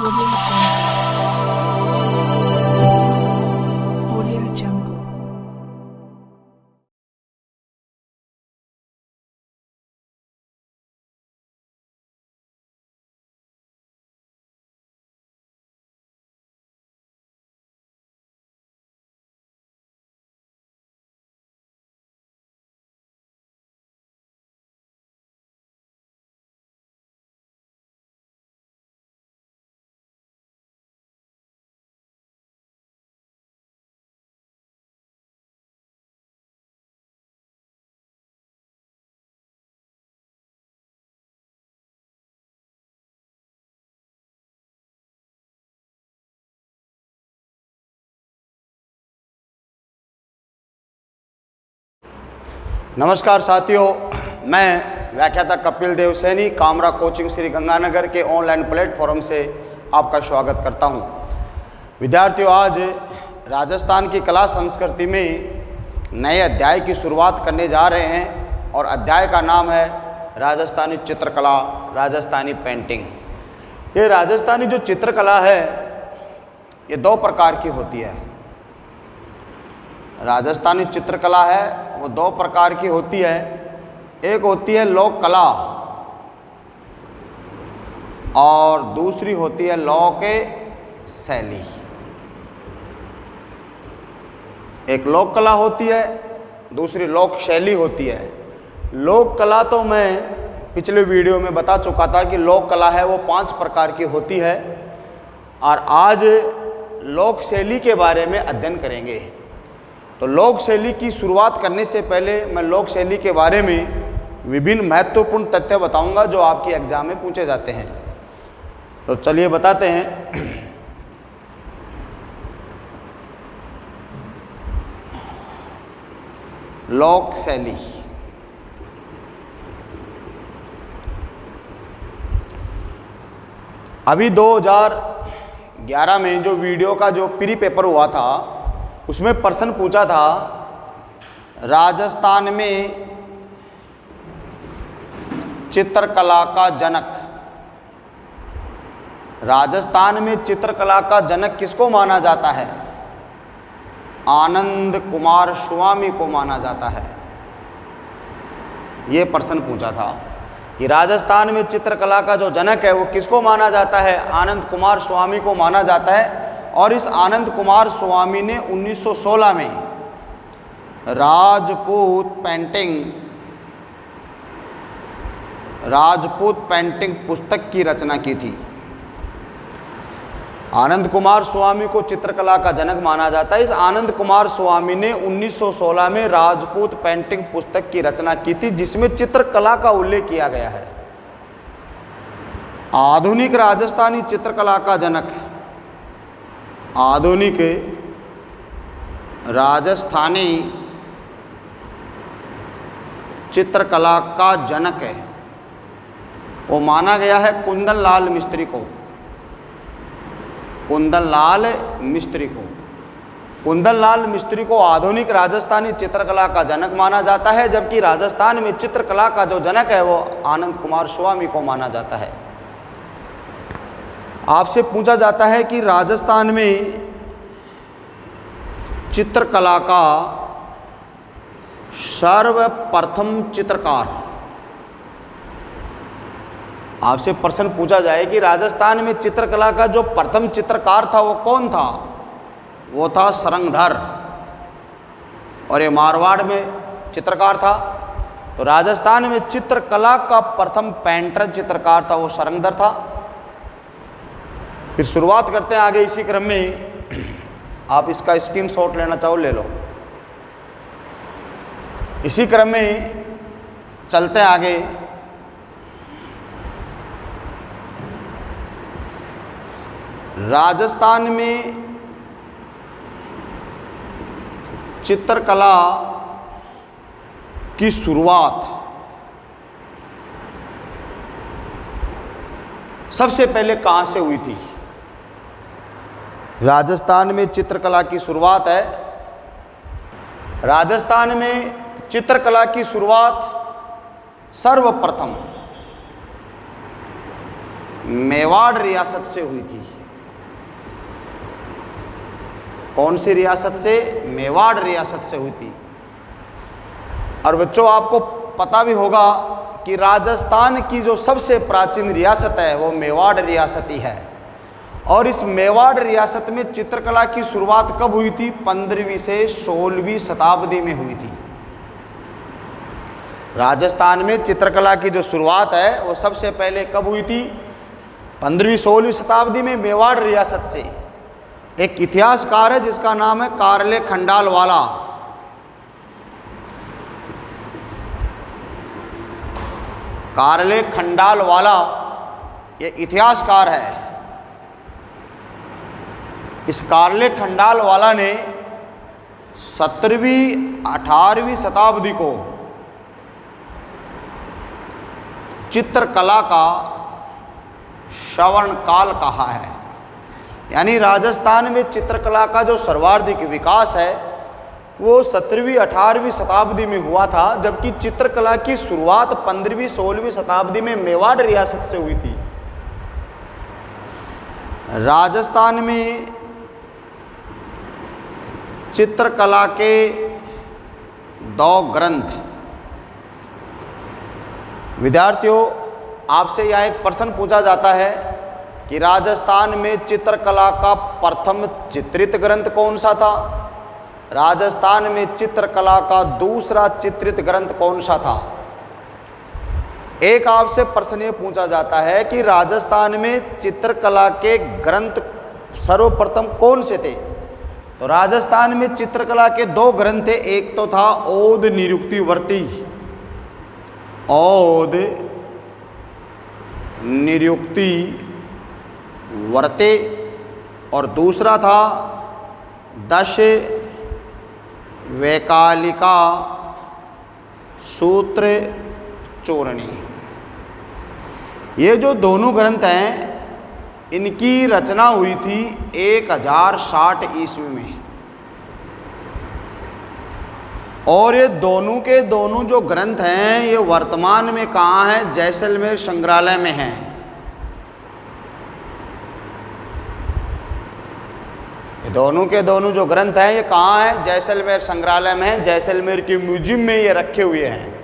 Audio Jungle. Audio Jungle. नमस्कार साथियों, मैं व्याख्याता कपिल देव सैनी कामरा कोचिंग श्री गंगानगर के ऑनलाइन प्लेटफॉर्म से आपका स्वागत करता हूं। विद्यार्थियों, आज राजस्थान की कला संस्कृति में नए अध्याय की शुरुआत करने जा रहे हैं और अध्याय का नाम है राजस्थानी चित्रकला, राजस्थानी पेंटिंग। ये राजस्थानी जो चित्रकला है ये दो प्रकार की होती है। राजस्थानी चित्रकला है वो दो प्रकार की होती है। एक होती है लोक कला और दूसरी होती है लोक शैली। एक लोक कला होती है, दूसरी लोक शैली होती है। लोक कला तो मैं पिछले वीडियो में बता चुका था कि लोक कला है वो 5 प्रकार की होती है और आज लोक शैली के बारे में अध्ययन करेंगे। तो लोक शैली की शुरुआत करने से पहले मैं लोक शैली के बारे में विभिन्न महत्वपूर्ण तथ्य बताऊंगा जो आपके एग्जाम में पूछे जाते हैं। तो चलिए बताते हैं। लोक शैली। अभी 2011 में जो वीडियो का जो प्री पेपर हुआ था उसमें प्रश्न पूछा था राजस्थान में चित्रकला का जनक। राजस्थान में चित्रकला का जनक किसको माना जाता है? आनंद कुमार स्वामी को माना जाता है। ये प्रश्न पूछा था कि राजस्थान में चित्रकला का जो जनक है वो किसको माना जाता है? आनंद कुमार स्वामी को माना जाता है। और इस आनंद कुमार स्वामी ने 1916 में राजपूत पेंटिंग पुस्तक की रचना की थी। आनंद कुमार स्वामी को चित्रकला का जनक माना जाता है। इस आनंद कुमार स्वामी ने 1916 में राजपूत पेंटिंग पुस्तक की रचना की थी जिसमें चित्रकला का उल्लेख किया गया है। आधुनिक राजस्थानी चित्रकला का जनक, आधुनिक राजस्थानी चित्रकला का जनक है वो माना गया है कुंदन लाल मिस्त्री को। कुंदन लाल मिस्त्री को कुंदन लाल मिस्त्री को आधुनिक राजस्थानी चित्रकला का जनक माना जाता है, जबकि राजस्थान में चित्रकला का जो जनक है वो आनंद कुमार स्वामी को माना जाता है। आपसे पूछा जाता है कि राजस्थान में चित्रकला का सर्वप्रथम चित्रकार, आपसे प्रश्न पूछा जाए कि राजस्थान में चित्रकला का जो प्रथम चित्रकार था वो कौन था? वो था सरंगधर, और ये मारवाड़ में चित्रकार था। तो राजस्थान में चित्रकला का प्रथम पेंटर चित्रकार था वो सरंगधर था। फिर शुरुआत करते हैं आगे। इसी क्रम में आप इसका स्क्रीनशॉट लेना चाहो ले लो। इसी क्रम में चलते हैं आगे। राजस्थान में चित्रकला की शुरुआत सबसे पहले कहाँ से हुई थी? राजस्थान में चित्रकला की शुरुआत है। राजस्थान में चित्रकला की शुरुआत सर्वप्रथम मेवाड़ रियासत से हुई थी। कौन सी रियासत से? मेवाड़ रियासत से हुई थी। और बच्चों आपको पता भी होगा कि राजस्थान की जो सबसे प्राचीन रियासत है वो मेवाड़ रियासत ही है। और इस मेवाड़ रियासत में चित्रकला की शुरुआत कब हुई थी? 15वीं से 16वीं शताब्दी में हुई थी। राजस्थान में चित्रकला की जो शुरुआत है वो सबसे पहले कब हुई थी? 15वीं 16वीं शताब्दी में मेवाड़ रियासत से। एक इतिहासकार है जिसका नाम है कारले खंडालवाला। कारले खंडालवाला ये इतिहासकार है। इस कारले खंडालवाला ने 17वीं 18वीं शताब्दी को चित्रकला का स्वर्ण काल कहा है। यानी राजस्थान में चित्रकला का जो सर्वाधिक विकास है वो 17वीं 18वीं शताब्दी में हुआ था, जबकि चित्रकला की शुरुआत 15वीं 16वीं शताब्दी में मेवाड़ रियासत से हुई थी। राजस्थान में चित्रकला के 2 ग्रंथ। विद्यार्थियों आपसे यह एक प्रश्न पूछा जाता है कि राजस्थान में चित्रकला का प्रथम चित्रित ग्रंथ कौन सा था? राजस्थान में चित्रकला का दूसरा चित्रित ग्रंथ कौन सा था? एक आपसे प्रश्न ये पूछा जाता है कि राजस्थान में चित्रकला के ग्रंथ सर्वप्रथम कौन से थे? तो राजस्थान में चित्रकला के 2 ग्रंथ थे। एक तो था ओद निरुक्तिवर्ती, ओद निरुक्ति वर्ते, और दूसरा था दश वैकालिका सूत्र चूरणी। ये जो दोनों ग्रंथ हैं इनकी रचना हुई थी 1060 ईस्वी में। और ये दोनों के दोनों जो ग्रंथ हैं ये वर्तमान में कहाँ हैं? जैसलमेर संग्रहालय में हैं। ये दोनों के दोनों जो ग्रंथ हैं ये कहाँ हैं? जैसलमेर संग्रहालय में हैं। जैसलमेर के म्यूजियम में ये रखे हुए हैं।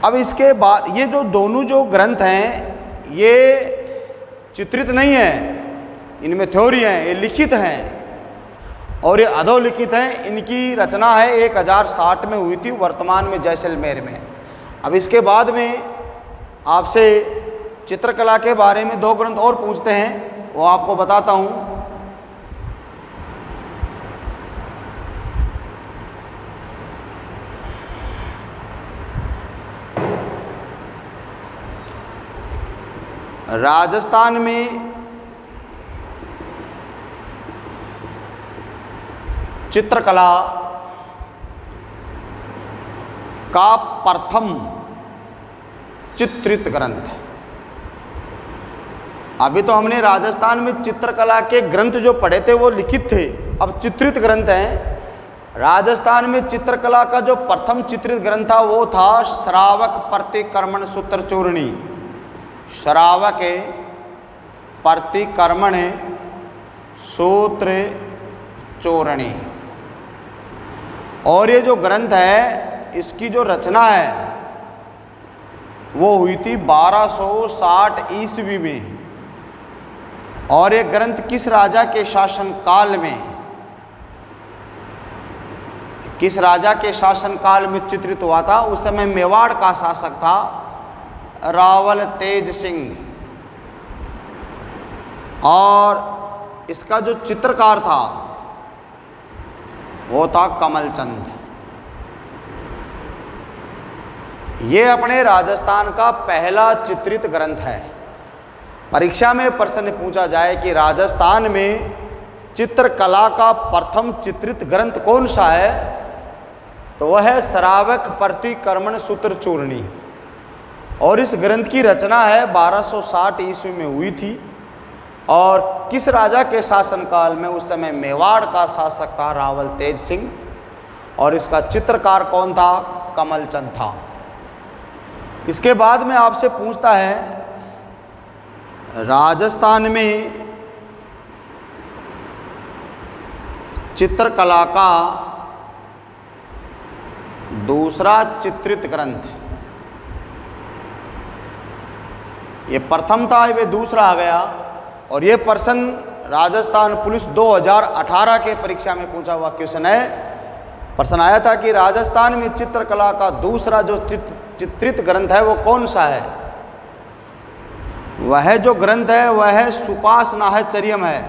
अब इसके बाद ये जो दोनों जो ग्रंथ हैं ये चित्रित नहीं है, इनमें थ्योरी है, ये लिखित हैं और ये अधोलिखित हैं। इनकी रचना है 1060 में हुई थी, वर्तमान में जैसलमेर में। अब इसके बाद में आपसे चित्रकला के बारे में 2 ग्रंथ और पूछते हैं, वो आपको बताता हूँ। राजस्थान में चित्रकला का प्रथम चित्रित ग्रंथ। अभी तो हमने राजस्थान में चित्रकला के ग्रंथ जो पढ़े थे वो लिखित थे, अब चित्रित ग्रंथ हैं। राजस्थान में चित्रकला का जो प्रथम चित्रित ग्रंथ था वो था श्रावक प्रतिक्रमण सूत्र चूरणी। श्रावक प्रतिक्रमण सूत्र चूरणी। और ये जो ग्रंथ है इसकी जो रचना है वो हुई थी 1260 ईस्वी में। और ये ग्रंथ किस राजा के शासन काल में, किस राजा के शासन काल में चित्रित हुआ था? उस समय मेवाड़ का शासक था रावल तेज सिंह। और इसका जो चित्रकार था वो था कमलचंद। ये अपने राजस्थान का पहला चित्रित ग्रंथ है। परीक्षा में प्रश्न पूछा जाए कि राजस्थान में चित्रकला का प्रथम चित्रित ग्रंथ कौन सा है, तो वह है श्रावक प्रतिक्रमण सूत्र चूरणी। और इस ग्रंथ की रचना है 1260 ईस्वी में हुई थी। और किस राजा के शासनकाल में? उस समय मेवाड़ का शासक था रावल तेज सिंह। और इसका चित्रकार कौन था? कमलचंद था। इसके बाद में आपसे पूछता है राजस्थान में चित्रकला का दूसरा चित्रित ग्रंथ, ये प्रथम था, ये दूसरा आ गया। और ये प्रश्न राजस्थान पुलिस 2018 के परीक्षा में पूछा हुआ क्वेश्चन है। प्रश्न आया था कि राजस्थान में चित्रकला का दूसरा जो चित्रित ग्रंथ है वो कौन सा है। वह जो ग्रंथ है वह है सुपास नाहचर्यम है।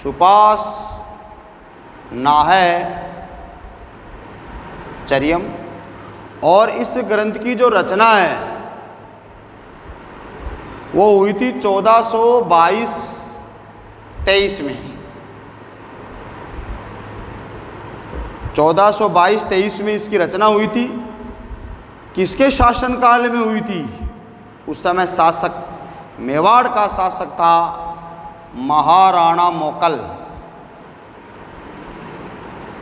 सुपास नाहचर्यम। और इस ग्रंथ की जो रचना है वो हुई थी 1422-23 में। 1422-23 में इसकी रचना हुई थी। किसके शासनकाल में हुई थी? उस समय शासक मेवाड़ का शासक था महाराणा मोकल।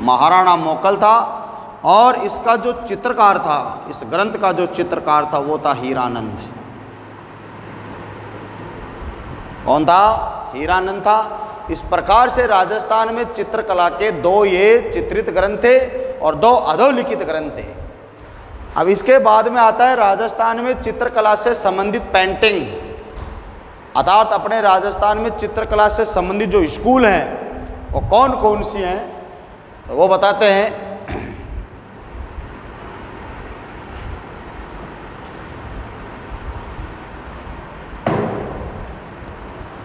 महाराणा मोकल था। और इसका जो चित्रकार था, इस ग्रंथ का जो चित्रकार था वो था हीरानंद। कौन था? हीरानंद था। इस प्रकार से राजस्थान में चित्रकला के 2 ये चित्रित ग्रंथ थे और 2 अधोलिखित ग्रंथ थे। अब इसके बाद में आता है राजस्थान में चित्रकला से संबंधित पेंटिंग, अर्थात अपने राजस्थान में चित्रकला से संबंधित जो स्कूल हैं वो कौन कौन सी हैं, तो वो बताते हैं।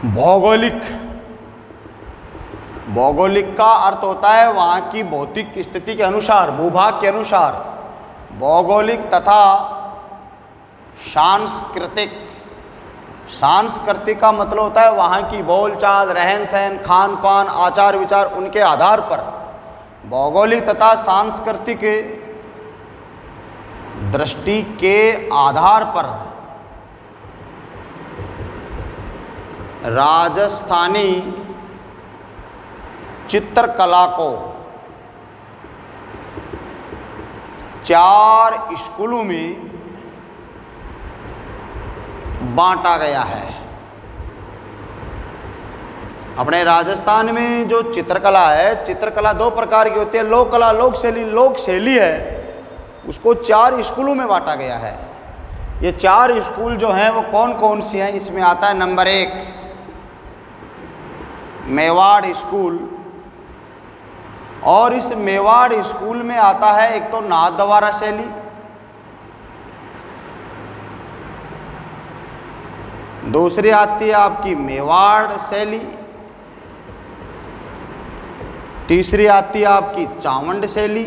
भौगोलिक। भौगोलिक का अर्थ होता है वहाँ की भौतिक स्थिति के अनुसार, भूभाग के अनुसार। भौगोलिक तथा सांस्कृतिक। सांस्कृतिक का मतलब होता है वहाँ की बोलचाल, रहन सहन, खान पान, आचार विचार, उनके आधार पर। भौगोलिक तथा सांस्कृतिक दृष्टि के आधार पर राजस्थानी चित्रकला को 4 स्कूलों में बांटा गया है। अपने राजस्थान में जो चित्रकला है, चित्रकला 2 प्रकार की होती है, लोक कला, लोक शैली। लोक शैली है उसको 4 स्कूलों में बांटा गया है। ये 4 स्कूल जो हैं वो कौन कौन सी हैं? इसमें आता है नंबर 1 मेवाड़ स्कूल। और इस मेवाड़ स्कूल में आता है एक तो नाथद्वारा शैली, दूसरी आती है आपकी मेवाड़ शैली, तीसरी आती है आपकी चावंड शैली,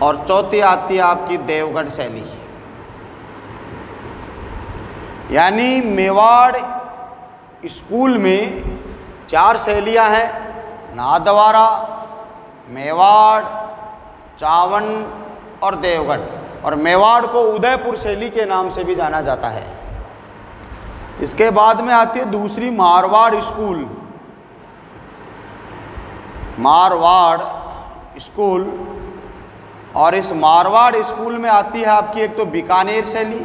और चौथी आती है आपकी देवगढ़ शैली। यानी मेवाड़ स्कूल में 4 शैलियाँ हैं, नाथद्वारा, मेवाड़, चावंड और देवगढ़। और मेवाड़ को उदयपुर शैली के नाम से भी जाना जाता है। इसके बाद में आती है दूसरी मारवाड़ स्कूल। मारवाड़ स्कूल। और इस मारवाड़ स्कूल में आती है आपकी एक तो बीकानेर शैली,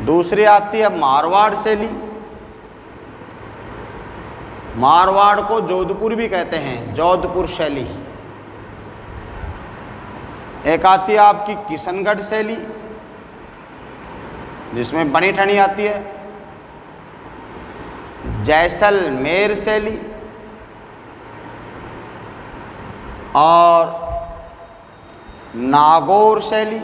दूसरी आती है मारवाड़ शैली। मारवाड़ को जोधपुर भी कहते हैं, जोधपुर शैली। एक आती है आपकी किशनगढ़ शैली जिसमें बनी ठनी आती है, जैसलमेर शैली और नागौर शैली।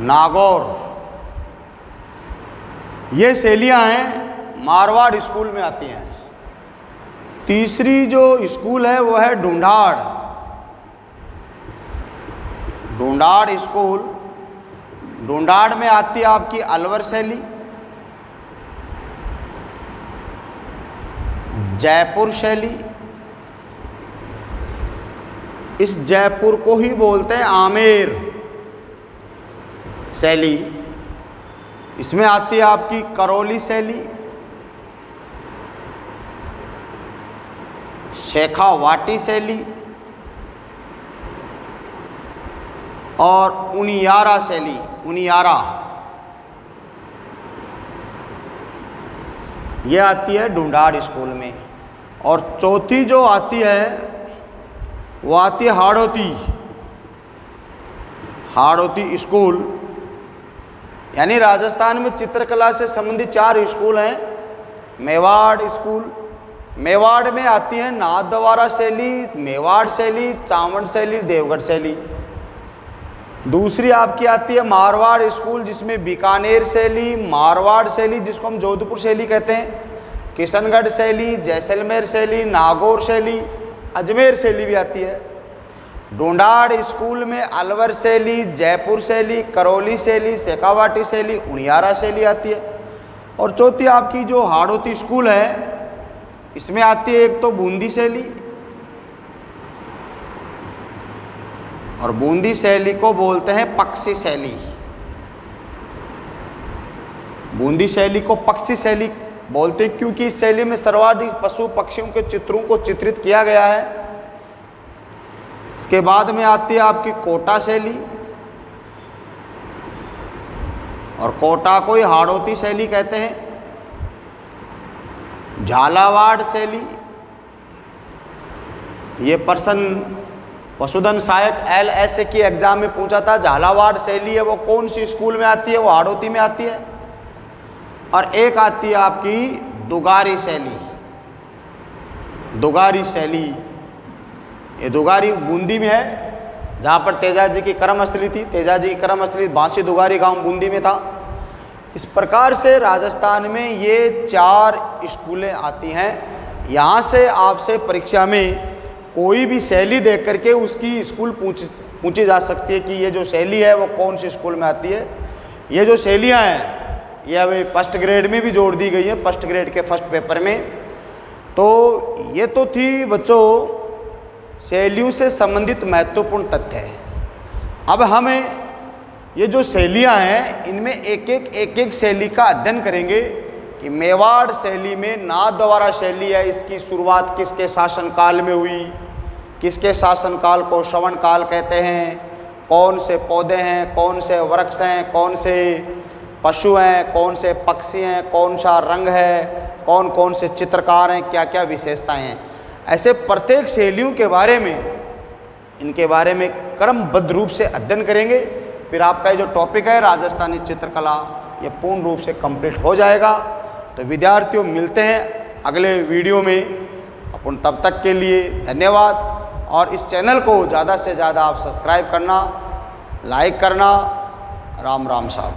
नागौर, ये शैलियाँ हैं मारवाड़ स्कूल में आती हैं। तीसरी जो स्कूल है वो है ढूंढाड़। ढूंढाड़ स्कूल। ढूंढाड़ में आती है आपकी अलवर शैली, जयपुर शैली। इस जयपुर को ही बोलते हैं आमेर शैली। इसमें आती है आपकी करौली शैली, शेखावाटी शैली और उनियारा शैली। उनियारा ये आती है ढूंढाड़ स्कूल में। और चौथी जो आती है वो आती है हाड़ौती। हाड़ौती स्कूल, यानी राजस्थान में चित्रकला से संबंधित 4 स्कूल हैं। मेवाड़ स्कूल, मेवाड़ में आती है नाथद्वारा शैली, मेवाड़ शैली, चावंड शैली, देवगढ़ शैली। दूसरी आपकी आती है मारवाड़ स्कूल, जिसमें बीकानेर शैली, मारवाड़ शैली जिसको हम जोधपुर शैली कहते हैं, किशनगढ़ शैली, जैसलमेर शैली, नागौर शैली, अजमेर शैली भी आती है। ढूंढाड़ स्कूल में अलवर शैली, जयपुर शैली, करौली शैली, शेखावाटी शैली, उनियारा शैली आती है। और चौथी आपकी जो हाड़ौती स्कूल है, इसमें आती है एक तो बूंदी शैली, और बूंदी शैली को बोलते हैं पक्षी शैली। बूंदी शैली को पक्षी शैली बोलते हैं क्योंकि इस शैली में सर्वाधिक पशु पक्षियों के चित्रों को चित्रित किया गया है। इसके बाद में आती है आपकी कोटा शैली, और कोटा को ही हाड़ौती शैली कहते हैं। झालावाड़ शैली, ये प्रश्न वसुधन सहायक LS की एग्जाम में पूछा था। झालावाड़ शैली है वो कौन सी स्कूल में आती है? वो हाड़ौती में आती है। और एक आती है आपकी दुगारी शैली। दुगारी शैली, ये दुगारी बूंदी में है, जहाँ पर तेजाजी की कर्मस्थली थी। तेजाजी की कर्मस्थली बांसी दुगारी गांव बूंदी में था। इस प्रकार से राजस्थान में ये 4 स्कूलें आती हैं। यहाँ से आपसे परीक्षा में कोई भी शैली देख करके उसकी स्कूल पूछी जा सकती है कि ये जो शैली है वो कौन सी स्कूल में आती है। ये जो शैलियाँ हैं ये अभी फर्स्ट ग्रेड में भी जोड़ दी गई है, फर्स्ट ग्रेड के फर्स्ट पेपर में। तो ये तो थी बच्चों शैलियों से संबंधित महत्वपूर्ण तथ्य है। अब हमें ये जो शैलियाँ हैं इनमें एक एक शैली का अध्ययन करेंगे कि मेवाड़ शैली में नाथद्वारा शैली है, इसकी शुरुआत किसके शासनकाल में हुई, किसके शासनकाल को श्रवण काल कहते हैं, कौन से पौधे हैं, कौन से वृक्ष हैं, कौन से पशु हैं, कौन से पक्षी हैं, कौन सा रंग है, कौन कौन से चित्रकार हैं, क्या क्या विशेषताएं हैं। ऐसे प्रत्येक शैलियों के बारे में, इनके बारे में क्रमबद्ध रूप से अध्ययन करेंगे। फिर आपका ये जो टॉपिक है राजस्थानी चित्रकला, ये पूर्ण रूप से कंप्लीट हो जाएगा। तो विद्यार्थियों मिलते हैं अगले वीडियो में। अपन तब तक के लिए धन्यवाद। और इस चैनल को ज़्यादा से ज़्यादा आप सब्सक्राइब करना, लाइक करना। राम राम साहब।